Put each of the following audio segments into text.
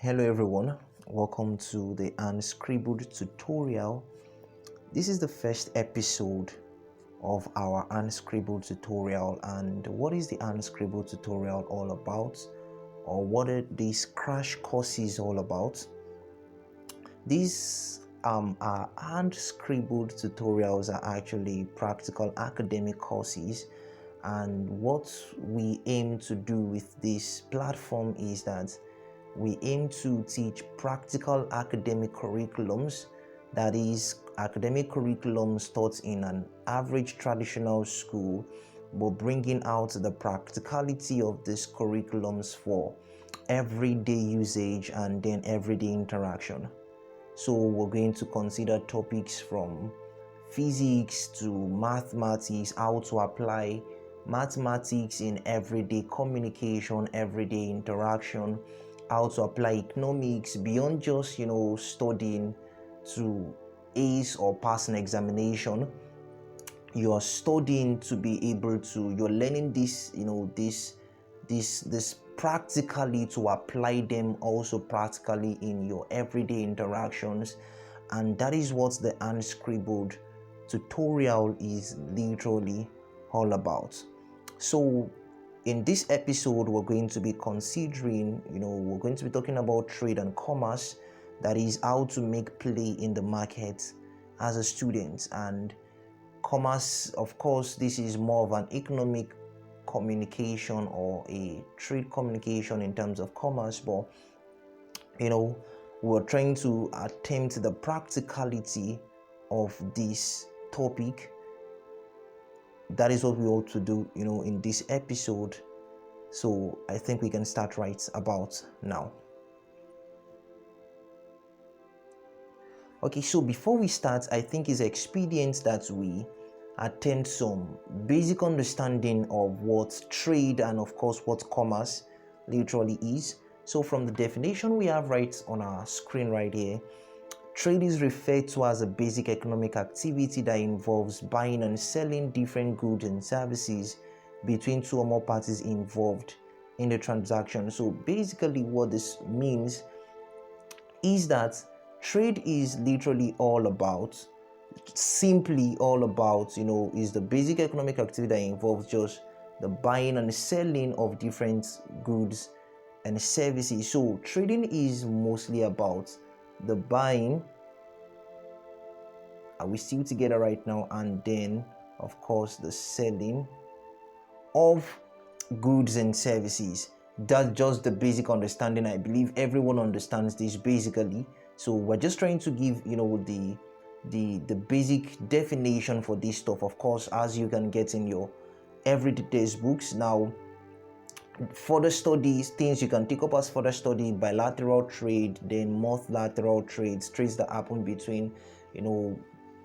Hello everyone, welcome to the Hand Scribbled tutorial. This is the first episode of our Hand Scribbled tutorial. And what is the Hand Scribbled tutorial all about, or what are these crash courses all about? These are Hand Scribbled tutorials are actually practical academic courses, and what we aim to do with this platform is that we aim to teach practical academic curriculums, that is, academic curriculums taught in an average traditional school, but bringing out the practicality of these curriculums for everyday usage and then everyday interaction. So we're going to consider topics from physics to mathematics, how to apply mathematics in everyday communication, everyday interaction, how to apply economics beyond just studying to ace or pass an examination. You're studying to be able to, you're learning this practically, to apply them also practically in your everyday interactions. And that is what the Hand Scribbled tutorial is literally all about. So in this episode, we're going to be considering, we're going to be talking about trade and commerce, that is how to make play in the market as a student. And commerce, of course, this is more of an economic communication or a trade communication in terms of commerce, but we're trying to attempt the practicality of this topic. That is what we ought to do in this episode. So I think we can start right about now. Okay, so before we start, I think it's expedient that we attempt some basic understanding of what trade and of course what commerce literally is. So from the definition we have right on our screen right here, trade is referred to as a basic economic activity that involves buying and selling different goods and services between two or more parties involved in the transaction. So basically what this means is that trade is literally all about, simply all about, is the basic economic activity that involves just the buying and selling of different goods and services. So trading is mostly about the buying, are we still together right now, and then of course the selling of goods and services. That's just the basic understanding. I believe everyone understands this basically. So we're just trying to give the basic definition for this stuff, of course, as you can get in your everyday textbooks. Now further studies, things you can take up as further study: bilateral trade, then multilateral trades that happen between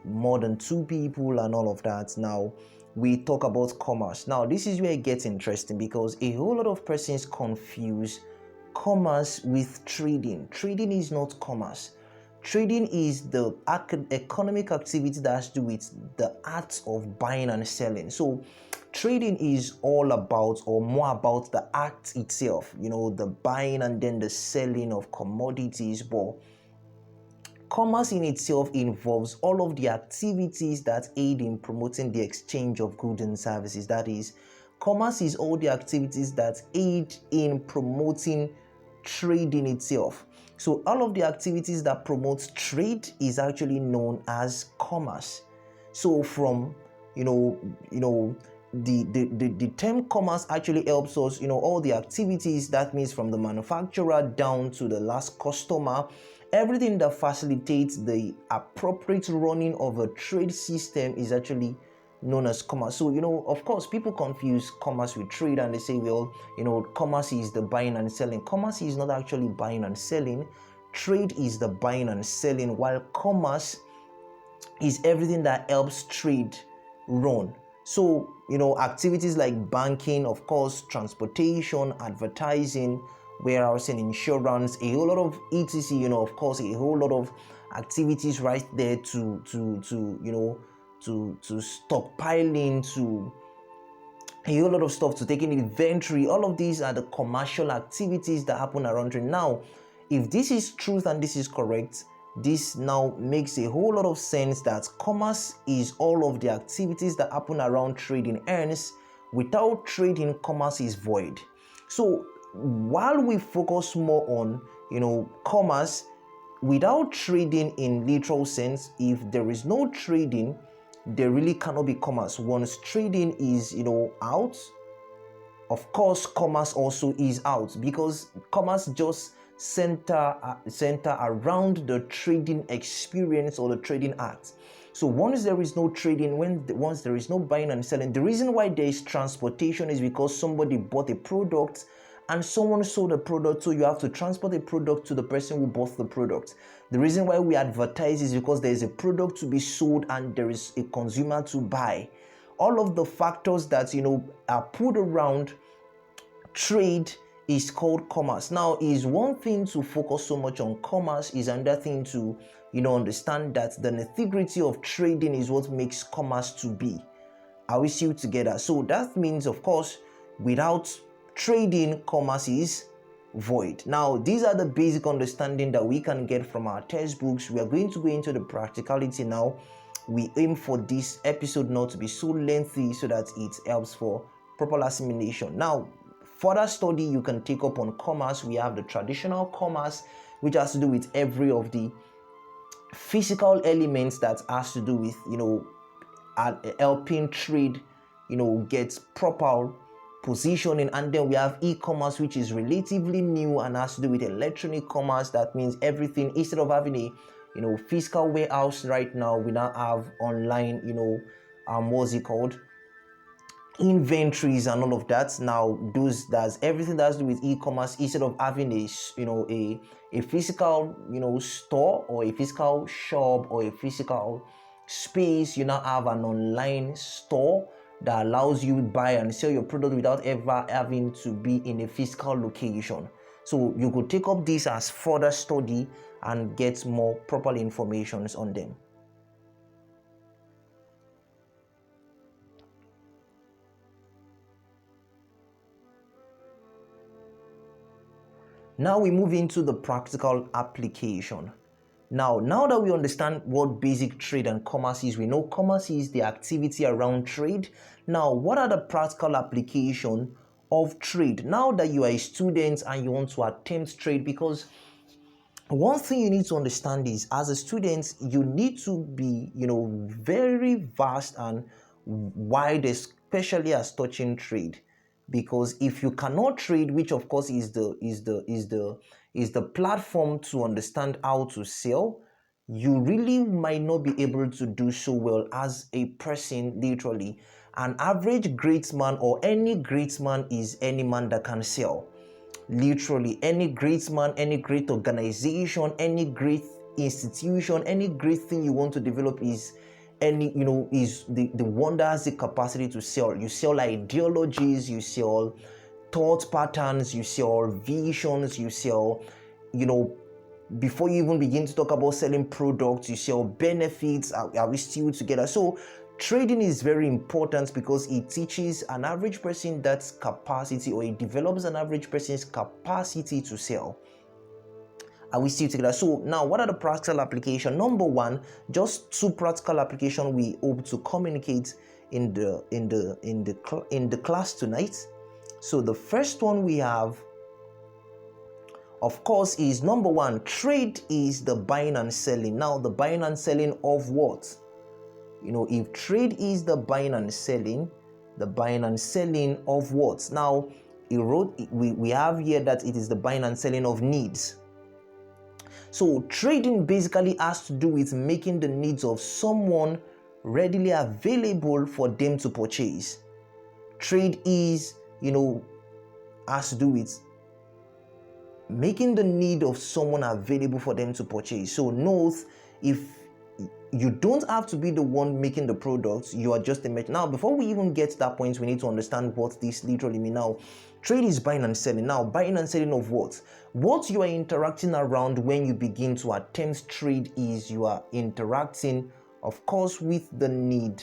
more than two people and all of that. Now we talk about commerce. Now this is where it gets interesting, because a whole lot of persons confuse commerce with trading. Trading is not commerce. Trading is the economic activity that has to do with the act of buying and selling. So trading is all about, or more about, the act itself, the buying and then the selling of commodities. But commerce in itself involves all of the activities that aid in promoting the exchange of goods and services. That is, commerce is all the activities that aid in promoting trade in itself. So all of the activities that promote trade is actually known as commerce. So from the term commerce actually helps us, all the activities, that means from the manufacturer down to the last customer, everything that facilitates the appropriate running of a trade system is actually known as commerce. So of course, people confuse commerce with trade, and they say, well, commerce is the buying and selling. Commerce is not actually buying and selling. Trade is the buying and selling, while commerce is everything that helps trade run. So activities like banking, of course, transportation, advertising, warehousing, insurance, a whole lot of etc, of course, a whole lot of activities right there to stockpiling, to a whole lot of stuff, to taking inventory. All of these are the commercial activities that happen around trade. Now, if this is truth and this is correct, this now makes a whole lot of sense that commerce is all of the activities that happen around trading. Hence, without trading, commerce is void. So while we focus more on commerce, without trading in literal sense, if there is no trading, there really cannot be commerce. Once trading is out, of course commerce also is out, because commerce just center around the trading experience or the trading act. So once there is no trading, once there is no buying and selling, the reason why there is transportation is because somebody bought a product and someone sold a product, so you have to transport a product to the person who bought the product. The reason why we advertise is because there is a product to be sold and there is a consumer to buy. All of the factors that are put around trade is called commerce. Now, is one thing to focus so much on commerce, is another thing to understand that the nitty-gritty of trading is what makes commerce to be. Are we still together? So that means, of course, without trading, commerce is void. Now, these are the basic understanding that we can get from our textbooks. We are going to go into the practicality now. We aim for this episode not to be so lengthy so that it helps for proper assimilation. Now, further study you can take up on commerce. We have the traditional commerce, which has to do with every of the physical elements that has to do with helping trade get proper positioning. And then we have e-commerce, which is relatively new and has to do with electronic commerce. That means everything, instead of having a physical warehouse right now, we now have online what's it called, inventories and all of that. Now that's everything that has to do with e-commerce. Instead of having a physical store or a physical shop or a physical space, you now have an online store that allows you to buy and sell your product without ever having to be in a physical location. So you could take up this as further study and get more proper information on them. Now we move into the practical application. Now that we understand what basic trade and commerce is, we know commerce is the activity around trade. Now, what are the practical application of trade? Now that you are a student and you want to attempt trade, because one thing you need to understand is, as a student, you need to be, very vast and wide, especially as touching trade. Because if you cannot trade, which of course is the platform to understand how to sell, you really might not be able to do so well as a person. Literally, an average great man or any great man is any man that can sell. Literally, any great man, any great organization, any great institution, any great thing you want to develop is is the one that has the capacity to sell. You sell ideologies, you sell thought patterns, you sell visions, you sell, before you even begin to talk about selling products, you sell benefits. Are we still together? So trading is very important because it teaches an average person that capacity, or it develops an average person's capacity to sell. Are we still together? So now, what are the practical application? Number one, just two practical application we hope to communicate in the class tonight. So the first one we have, of course, is number one, trade is the buying and selling. Now, the buying and selling of what? If trade is the buying and selling of what? Now, we have here that it is the buying and selling of needs. So trading basically has to do with making the needs of someone readily available for them to purchase. Trade is, has to do with making the need of someone available for them to purchase. So note, if you don't have to be the one making the products, you are just a merchant. Now, before we even get to that point, we need to understand what this literally means. Now, trade is buying and selling. Now, buying and selling of what? What you are interacting around when you begin to attempt trade is you are interacting, of course, with the need.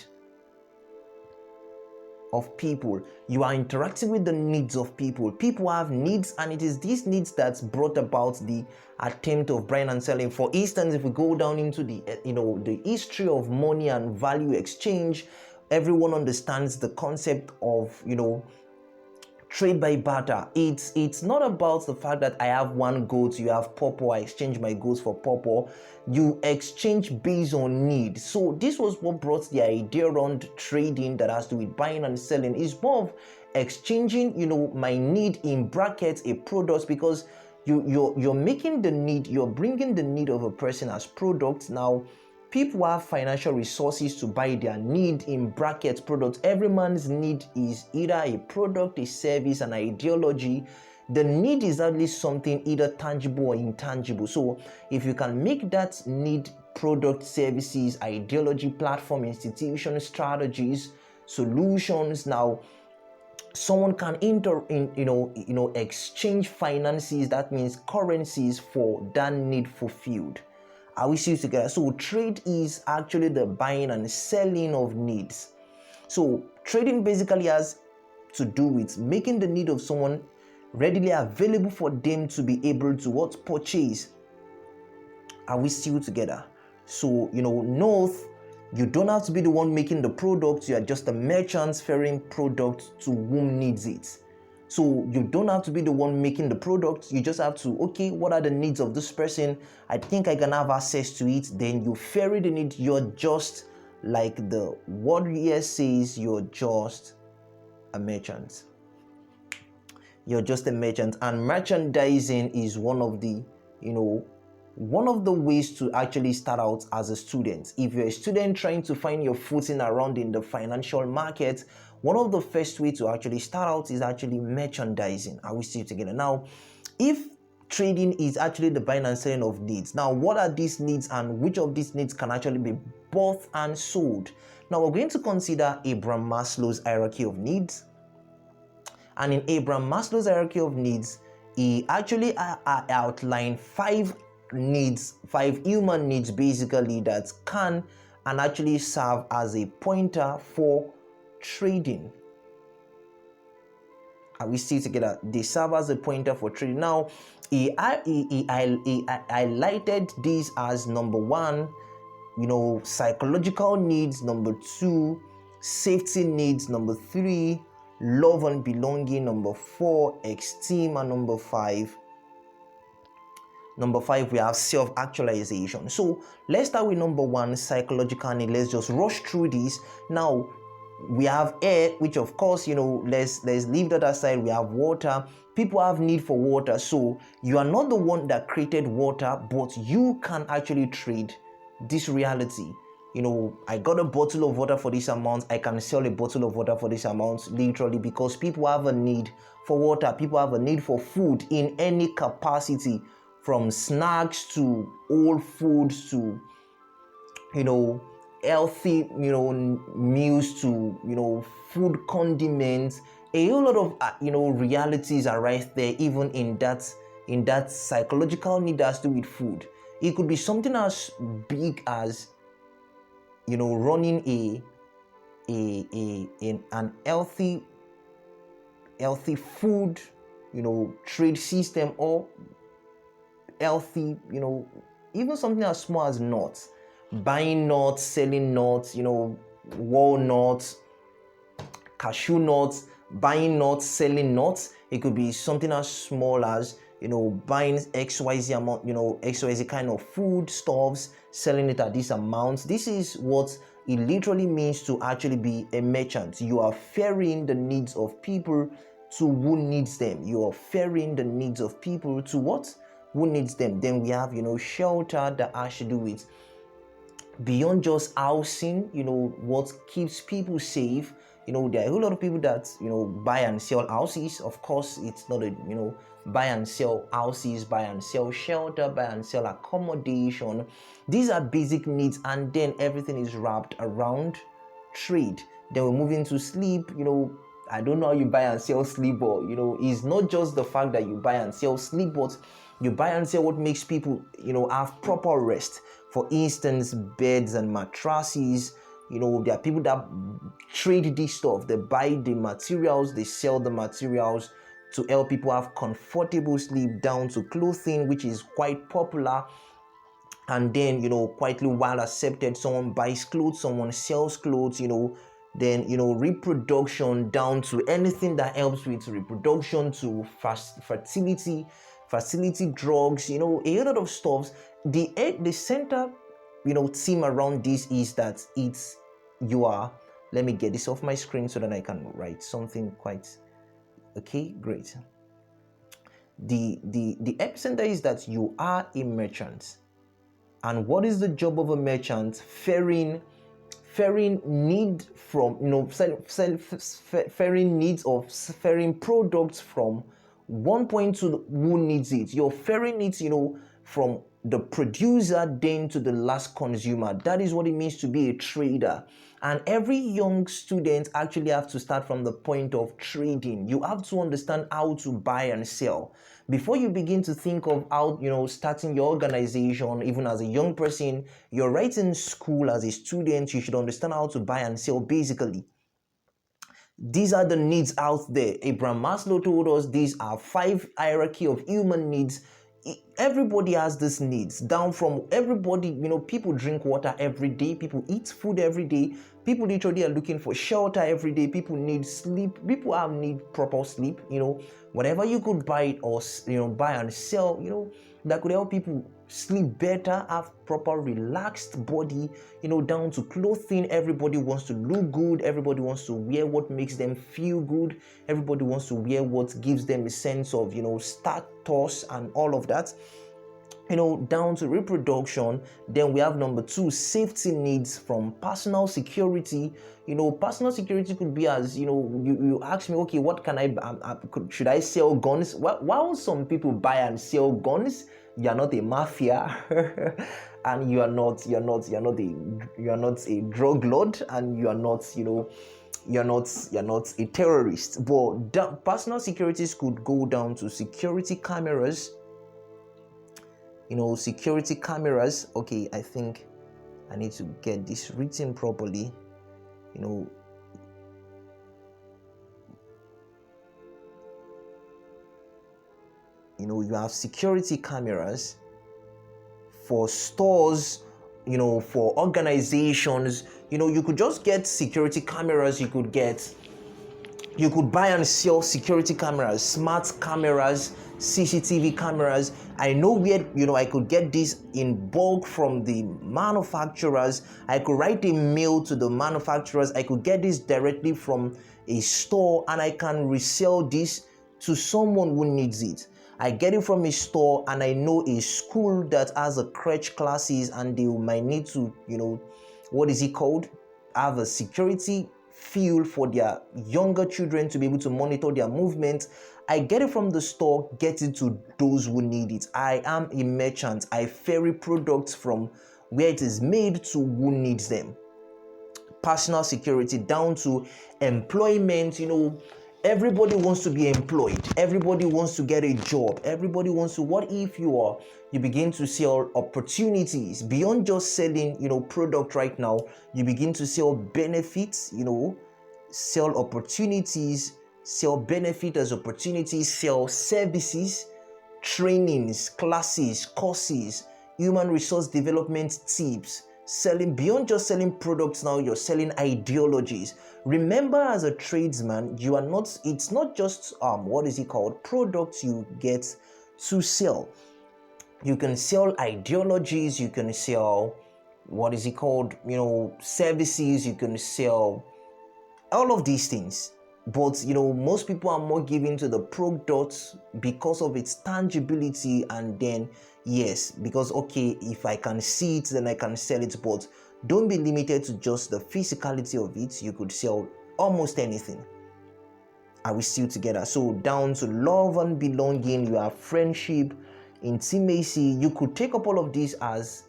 of people. You are interacting with the needs of people. People have needs, and it is these needs that's brought about the attempt of buying and selling. For instance, if we go down into the the history of money and value exchange, everyone understands the concept of trade by barter. It's not about the fact that I have one goat, you have purple, I exchange my goats for purple. You exchange based on need. So this was what brought the idea around trading that has to do with buying and selling. It's more of exchanging my need, in brackets, a product, because you're making the need, you're bringing the need of a person as product. Now people have financial resources to buy their need, in brackets, products. Every man's need is either a product, a service, an ideology. The need is at least something either tangible or intangible. So if you can make that need, product, services, ideology, platform, institution, strategies, solutions, now someone can exchange finances, that means currencies, for that need fulfilled. Are we still together? So trade is actually the buying and selling of needs. So trading basically has to do with making the need of someone readily available for them to be able to purchase. Are we still together? So North, you don't have to be the one making the product. You are just a merchant ferrying product to whom needs it. So you don't have to be the one making the product. You just have to, okay, what are the needs of this person? I think I can have access to it. Then you ferry the need. You're just like the word here says, you're just a merchant. You're just a merchant. And merchandising is one of the ways to actually start out as a student. If you're a student trying to find your footing around in the financial market, one of the first way to actually start out is actually merchandising. Are we still together? Now, if trading is actually the buying and selling of needs, now what are these needs, and which of these needs can actually be bought and sold? Now we're going to consider Abraham Maslow's hierarchy of needs. And in Abraham Maslow's hierarchy of needs, he actually outlined five human needs basically, that can and actually serve as a pointer for trading. Are we still together? They serve as a pointer for trading. Now, he highlighted these as number one, psychological needs; number two, safety needs; number three, love and belonging; number four, esteem; and number five, we have self-actualization. So let's start with number one, psychological need. Let's just rush through this. Now we have air, which of course, let's leave that aside. We have water. People have need for water. So you are not the one that created water, but you can actually trade this reality. I got a bottle of water for this amount. I can sell a bottle of water for this amount, literally, because people have a need for water. People have a need for food in any capacity, from snacks to old foods to healthy meals to food condiments. A whole lot of realities are right there, even in that psychological need that has to do with food. It could be something as big as running an healthy food trade system, or healthy even something as small as nuts, buying nuts, selling nuts, walnuts, cashew nuts, buying nuts, selling nuts. It could be something as small as buying XYZ amount, XYZ kind of food stuffs, selling it at this amount. This is what it literally means to actually be a merchant. You are ferrying the needs of people to who needs them. You are ferrying the needs of people to what? Who needs them. Then we have shelter, that has to do with beyond just housing, what keeps people safe. There are a whole lot of people that buy and sell houses. Of course, it's not a buy and sell houses, buy and sell shelter, buy and sell accommodation. These are basic needs, and then everything is wrapped around trade. Then we move into sleep. I don't know how you buy and sell sleep, but it's not just the fact that you buy and sell sleep, but you buy and sell what makes people have proper rest. For instance, beds and mattresses, There are people that trade this stuff. They buy the materials, they sell the materials to help people have comfortable sleep, down to clothing, which is quite popular. And then, quietly well accepted, someone buys clothes, someone sells clothes, then, reproduction, down to anything that helps with reproduction, to fertility drugs, a lot of stuff. The center, theme around this is that let me get this off my screen so that I can write something quite okay. Great. The epicenter is that you are a merchant. And what is the job of a merchant? Ferrying needs products from one point to who needs it. Your ferrying needs, from the producer then to the last consumer. That is what it means to be a trader. And every young student actually have to start from the point of trading. You have to understand how to buy and sell. Before you begin to think of how, starting your organization, even as a young person, you're right in school as a student, you should understand how to buy and sell basically. These are the needs out there. Abraham Maslow told us these are 5 hierarchy of human needs. Everybody has these needs, down from everybody. People drink water every day, people eat food every day, people literally are looking for shelter every day, people need sleep, people need proper sleep. Whatever you could buy or buy and sell, that could help people sleep better, have proper relaxed body, down to clothing. Everybody wants to look good, everybody wants to wear what makes them feel good, everybody wants to wear what gives them a sense of status and all of that, down to reproduction. Then we have number 2, safety needs, from personal security. Personal security could be as, you ask me, okay, what can should I sell guns? While some people buy and sell guns, you're not a mafia and you're not a drug lord, and you're not a terrorist. But personal securities could go down to security cameras. Security cameras. Okay, I think I need to get this written properly. You have security cameras for stores, for organizations. You could just get security cameras. You could buy and sell security cameras, smart cameras, CCTV cameras. I know where, I could get this in bulk from the manufacturers. I could write a mail to the manufacturers. I could get this directly from a store, and I can resell this to someone who needs it. I get it from a store, and I know a school that has a crèche classes, and they might need to, have a security field for their younger children to be able to monitor their movement. I get it from the store, get it to those who need it. I am a merchant. I ferry products from where it is made to who needs them. Personal security, down to employment. Everybody wants to be employed. Everybody wants to get a job. Everybody wants to, what if you begin to sell opportunities beyond just selling, product right now. You begin to sell benefits, sell opportunities, sell benefit as opportunities, sell services, trainings, classes, courses, human resource development tips. Selling beyond just selling products now, you're selling ideologies. Remember, as a tradesman, it's not just products you get to sell. You can sell ideologies, you can sell services, you can sell all of these things. But most people are more given to the products because of its tangibility, and then yes, because okay, if I can see it, then I can sell it. But don't be limited to just the physicality of it. You could sell almost anything. Are we still together? So down to love and belonging, you have friendship, intimacy. You could take up all of these as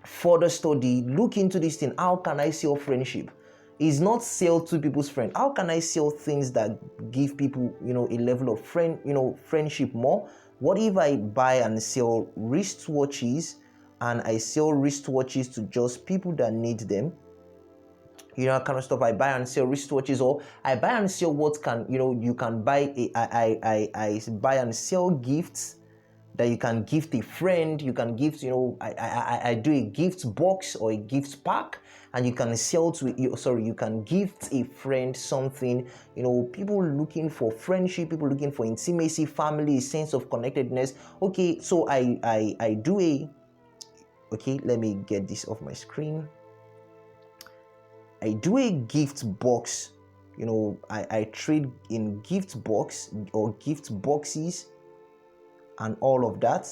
further study. Look into this thing. How can I sell friendship? Is not sell to people's friend. How can I sell things that give people, a level of friendship more? What if I buy and sell wristwatches, and I sell wristwatches to just people that need them? kind of stuff. I buy and sell wristwatches, or I buy and sell what can, you can buy I buy and sell gifts that you can gift a friend. You can gift, I do a gift box or a gift pack, and you can sell to you can gift a friend something. People looking for friendship, people looking for intimacy, family, a sense of connectedness. Okay, so I do a, okay, let me get this off my screen. I do a gift box. I trade in gift box or gift boxes and all of that.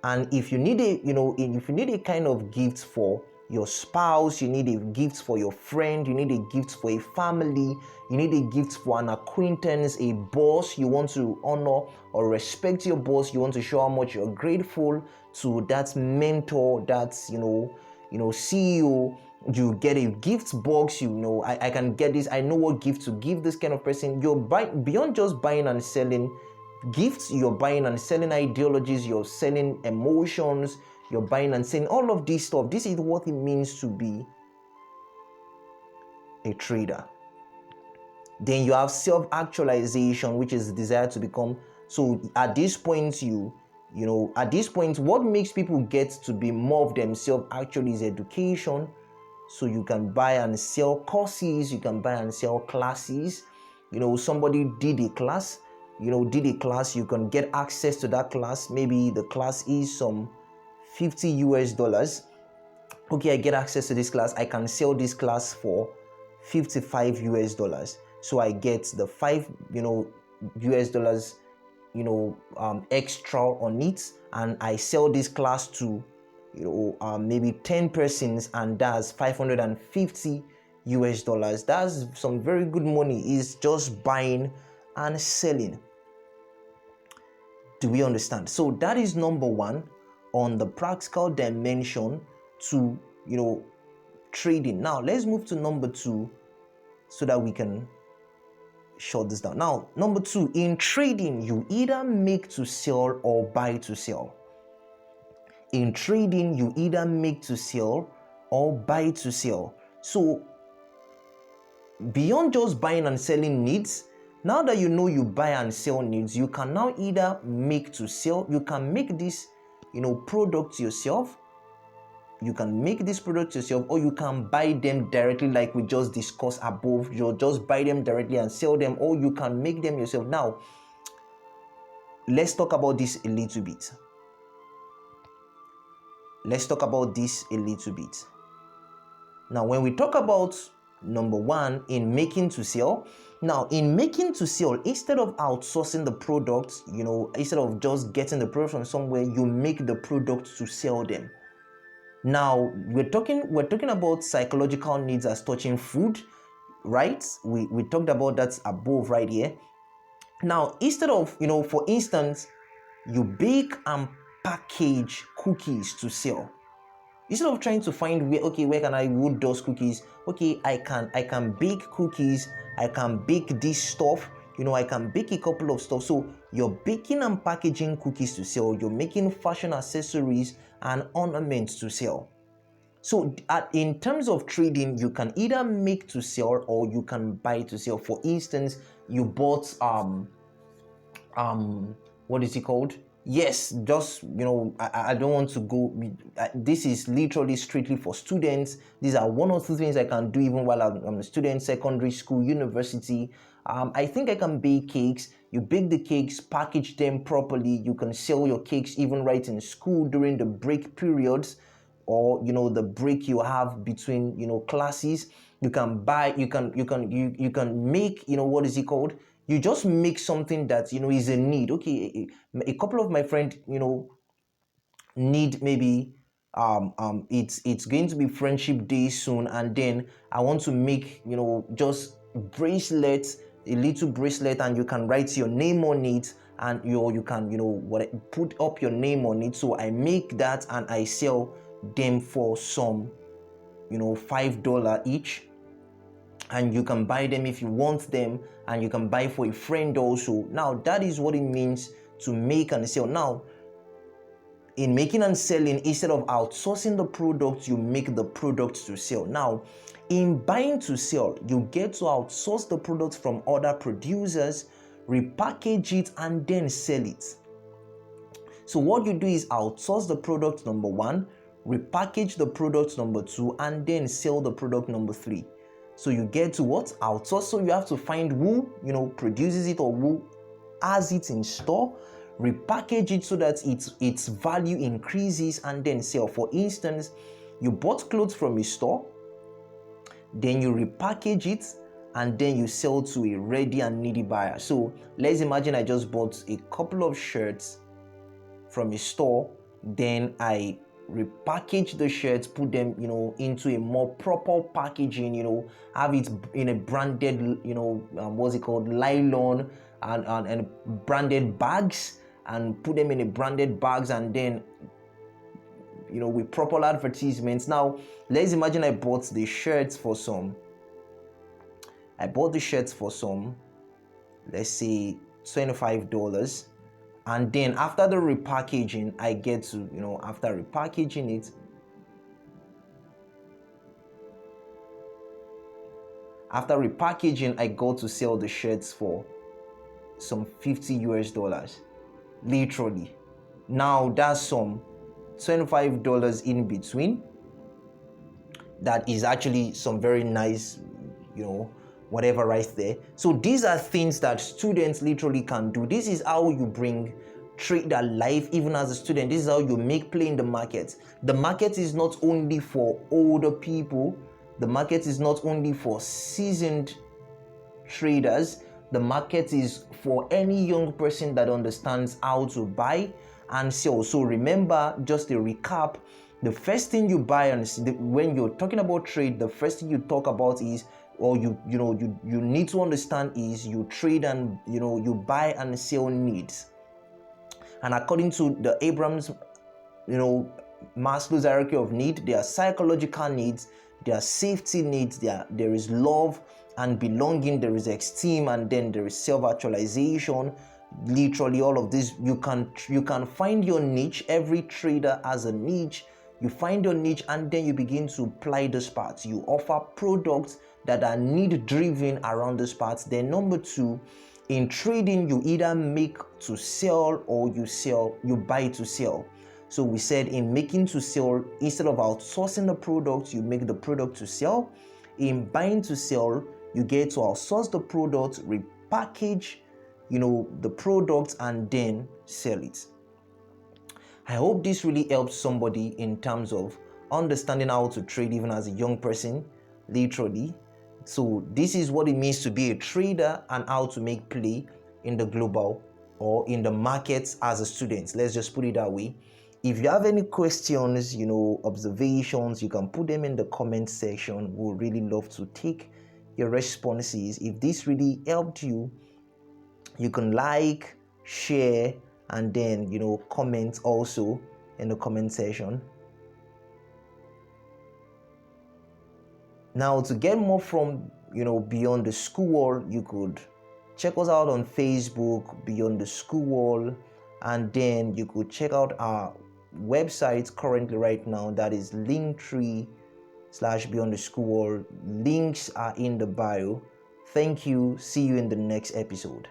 And if you need a, if you need a kind of gift for your spouse, you need a gift for your friend, you need a gift for a family, you need a gift for an acquaintance, a boss, you want to honor or respect your boss, you want to show how much you're grateful to that mentor, that's CEO, you get a gift box. I can get this, I know what gift to give this kind of person. You're beyond just buying and selling gifts, you're buying and selling ideologies, you're selling emotions, you're buying and selling all of this stuff. This is what it means to be a trader. Then you have self-actualization, which is the desire to become. So at this point, at this point, what makes people get to be more of themselves actually is education. So you can buy and sell courses, you can buy and sell classes. Somebody did a class, you can get access to that class. Maybe the class is some $50. Okay, I get access to this class, I can sell this class for $55. So I get the $5 extra on it, and I sell this class to maybe 10 persons, and that's $550. That's some very good money. Is just buying and selling. Do we understand? So that is number one on the practical dimension to trading. Now let's move to number two so that we can shut this down. Now, number two, in trading, you either make to sell or buy to sell. In trading, you either make to sell or buy to sell. So beyond just buying and selling needs, now that you buy and sell needs, you can now either make to sell. You can make this product yourself. You can make this product yourself, or you can buy them directly, like we just discussed above. You'll just buy them directly and sell them, or you can make them yourself. Now let's talk about this a little bit. Now, when we talk about number one, in making to sell, instead of outsourcing the product, instead of just getting the product from somewhere, you make the product to sell them. Now we're talking about psychological needs as touching food, right? We talked about that above right here. Now, instead of, for instance, you bake and package cookies to sell. Instead of trying to find where can I wood those cookies? Okay, I can bake cookies, I can bake this stuff, I can bake a couple of stuff. So you're baking and packaging cookies to sell, you're making fashion accessories and ornaments to sell. So in terms of trading, you can either make to sell or you can buy to sell. For instance, you bought what is it called? Yes, just I don't want to go. This is literally strictly for students. These are one or two things I can do even while I'm a student, secondary school, university. I think I can bake cakes. You bake the cakes, package them properly. You can sell your cakes even right in school during the break periods, or the break you have between classes. You can buy. You can make. What is it called? You just make something that is a need. Okay, a couple of my friends need maybe it's going to be friendship day soon, and then I want to make just bracelets, a little bracelet, and you can write your name on it, and you can put up your name on it. So I make that and I sell them for some $5 each, and you can buy them if you want them, and you can buy for a friend also. Now that is what it means to make and sell. Now in making and selling, instead of outsourcing the product, you make the product to sell. Now, in buying to sell, you get to outsource the product from other producers, repackage it, and then sell it. So what you do is outsource the product number 1, repackage the product number 2, and then sell the product number 3. So you get to what? Outsource. So you have to find who, produces it or who has it in store, repackage it so that its value increases, and then sell. For instance, you bought clothes from a store, then you repackage it, and then you sell to a ready and needy buyer. So let's imagine I just bought a couple of shirts from a store, then I repackage the shirts, put them into a more proper packaging, have it in a branded what's it called, nylon, and branded bags, and put them in a branded bags, and then with proper advertisements. Now let's imagine I bought the shirts for some, let's say $25, and then after the repackaging, I get to after repackaging it, I go to sell the shirts for some $50 literally. Now that's some $25 in between. That is actually some very nice whatever right there. So these are things that students literally can do. This is how you bring trade alive even as a student. This is how you make play in the market. The market is not only for older people, the market is not only for seasoned traders, the market is for any young person that understands how to buy and sell. So remember, just a recap, the first thing you buy, and when you're talking about trade, the first thing you talk about is, or you need to understand is, you trade and you buy and sell needs. And according to the Abrams Maslow's hierarchy of need, there are psychological needs, there are safety needs, there is love and belonging, there is esteem, and then there is self-actualization. Literally all of this, you can find your niche. Every trader has a niche. You find your niche, and then you begin to apply those parts. You offer products that are need driven around those parts. Then number 2, in trading, you either make to sell or you buy to sell. So we said in making to sell, instead of outsourcing the product, you make the product to sell. In buying to sell, you get to outsource the product, repackage the product, and then sell it. I hope this really helps somebody in terms of understanding how to trade even as a young person, literally. So this is what it means to be a trader and how to make play in the global or in the markets as a student. Let's just put it that way. If you have any questions, observations, you can put them in the comment section. We'll really love to take your responses. If this really helped you, you can like, share, and then comment also in the comment section. Now, to get more from Beyond the School Wall, you could check us out on Facebook, Beyond the School Wall, and then you could check out our website currently right now, that is Linktree/Beyond the School Wall. Links are in the bio. Thank you. See you in the next episode.